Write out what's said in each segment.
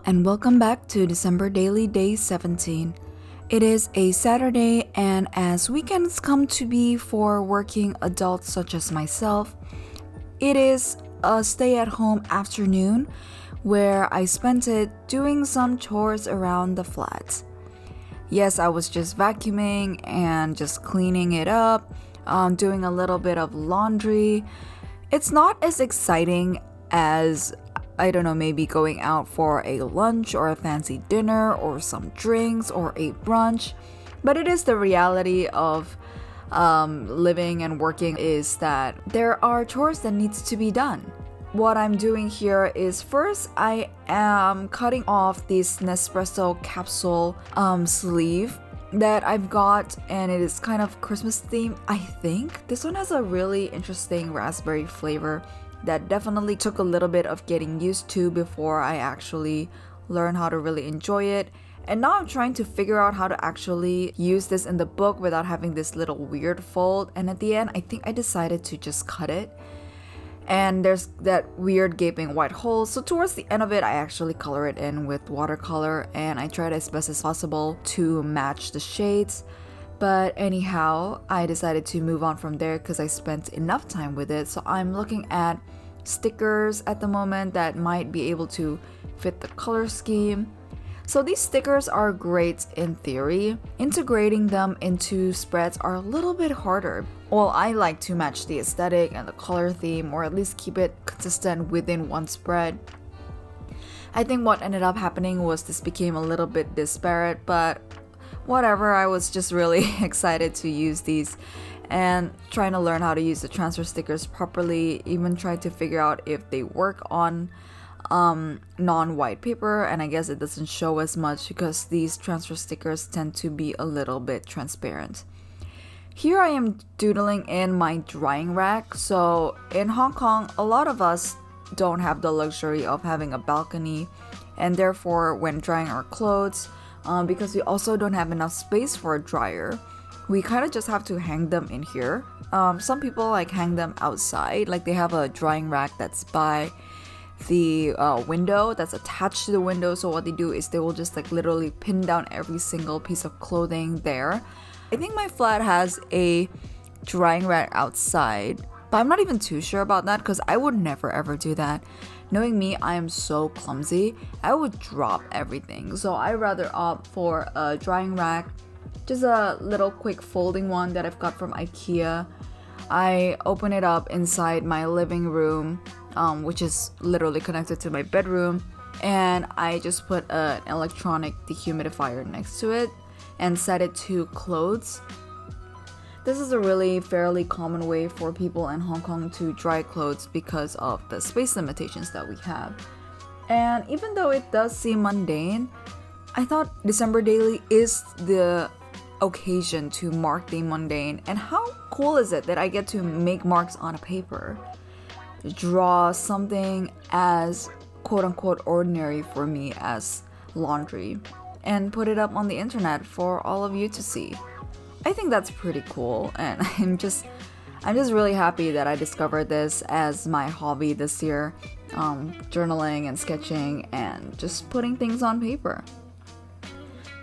and welcome back to December Daily Day 17. It is a Saturday, and as weekends come to be for working adults such as myself, it is a stay-at-home afternoon where I spent it doing some chores around the flat. Yes, I was just vacuuming and just cleaning it up, doing a little bit of laundry. It's not as exciting as maybe going out for a lunch or a fancy dinner or some drinks or a brunch. But it is the reality of living and working is that there are chores that needs to be done. What I'm doing here is first I am cutting off this Nespresso capsule sleeve that I've got, and it is kind of Christmas themed, I think. This one has a really interesting raspberry flavor that definitely took a little bit of getting used to before I actually learned how to really enjoy it. And now I'm trying to figure out how to actually use this in the book without having this little weird fold. And at the end, I think I decided to just cut it. And there's that weird gaping white hole. So towards the end of it, I actually color it in with watercolor, and I tried as best as possible to match the shades. But anyhow, I decided to move on from there because I spent enough time with it. So I'm looking at stickers at the moment that might be able to fit the color scheme. So these stickers are great in theory. Integrating them into spreads are a little bit harder. Well, I like to match the aesthetic and the color theme, or at least keep it consistent within one spread. I think what ended up happening was this became a little bit disparate, but whatever, I was just really excited to use these and trying to learn how to use the transfer stickers properly, even try to figure out if they work on non-white paper, and I guess it doesn't show as much because these transfer stickers tend to be a little bit transparent. Here I am doodling in my drying rack. So in Hong Kong, a lot of us don't have the luxury of having a balcony, and therefore when drying our clothes, because we also don't have enough space for a dryer, we kind of just have to hang them in here. Some people hang them outside, they have a drying rack that's by the window that's attached to the window. So what they do is they will just literally pin down every single piece of clothing there. I think my flat has a drying rack outside, but I'm not even too sure about that because I would never ever do that. Knowing me, I am so clumsy. I would drop everything. So I rather opt for a drying rack, just a little quick folding one that I've got from IKEA. I open it up inside my living room, which is literally connected to my bedroom, and I just put an electronic dehumidifier next to it and set it to clothes. This is a really fairly common way for people in Hong Kong to dry clothes because of the space limitations that we have. And even though it does seem mundane, I thought December Daily is the occasion to mark the mundane. And how cool is it that I get to make marks on a paper? Draw something as quote-unquote ordinary for me as laundry and put it up on the internet for all of you to see. I think that's pretty cool, and I'm just really happy that I discovered this as my hobby this year, journaling and sketching and just putting things on paper.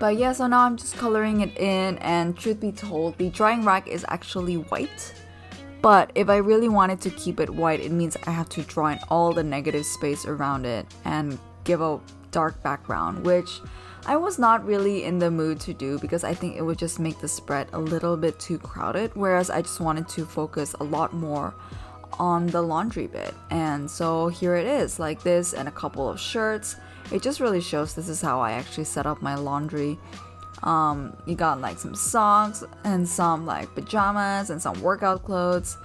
But yeah, so now I'm just coloring it in, and truth be told, the drying rack is actually white. But if I really wanted to keep it white, it means I have to draw in all the negative space around it and give a dark background, which I was not really in the mood to do because I think it would just make the spread a little bit too crowded, whereas I just wanted to focus a lot more on the laundry bit. And so here it is, like this and a couple of shirts. It just really shows this is how I actually set up my laundry. You got some socks and some pajamas and some workout clothes.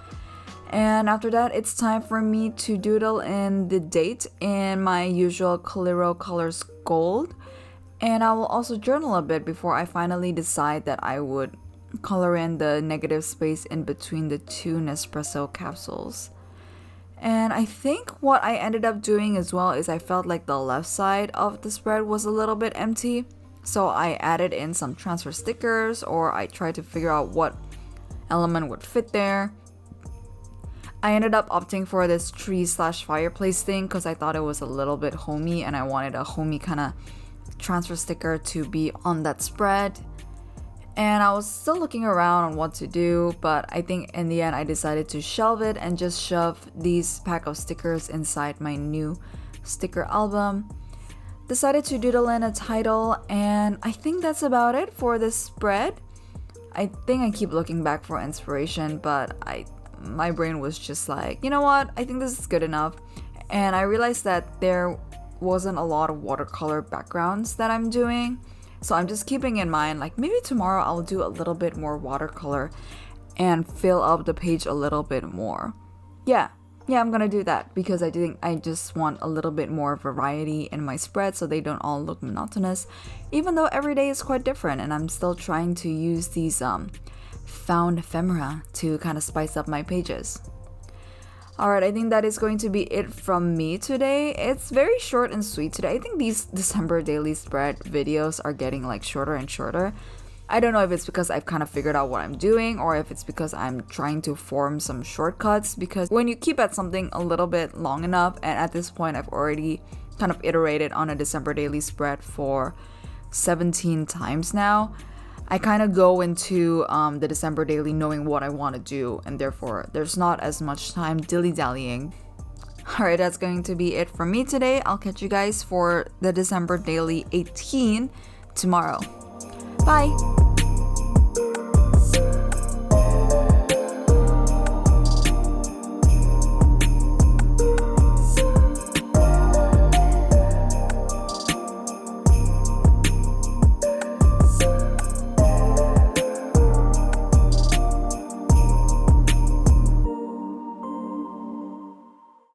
And after that, it's time for me to doodle in the date in my usual Calero Colors Gold. And I will also journal a bit before I finally decide that I would color in the negative space in between the two Nespresso capsules. And I think what I ended up doing as well is I felt like the left side of the spread was a little bit empty. So I added in some transfer stickers, or I tried to figure out what element would fit there. I ended up opting for this tree/fireplace thing because I thought it was a little bit homey and I wanted a homey kind of transfer sticker to be on that spread. And I was still looking around on what to do, but I think in the end I decided to shelve it and just shove these pack of stickers inside my new sticker album. Decided to doodle in a title, and I think that's about it for this spread. I think I keep looking back for inspiration, but my brain was just like, you know what, I think this is good enough. And I realized that there wasn't a lot of watercolor backgrounds that I'm doing, so I'm just keeping in mind, like, maybe tomorrow I'll do a little bit more watercolor and fill up the page a little bit more. Yeah, I'm gonna do that because I think I just want a little bit more variety in my spread so they don't all look monotonous, even though every day is quite different, and I'm still trying to use these found ephemera to kind of spice up my pages. Alright, I think that is going to be it from me today. It's very short and sweet today. I think these December daily spread videos are getting like shorter and shorter. I don't know if it's because I've kind of figured out what I'm doing or if it's because I'm trying to form some shortcuts, because when you keep at something a little bit long enough, and at this point I've already kind of iterated on a December daily spread for 17 times now, I kind of go into the December daily knowing what I want to do, and therefore there's not as much time dilly-dallying. Alright, that's going to be it from me today. I'll catch you guys for the December daily 18 tomorrow. Bye!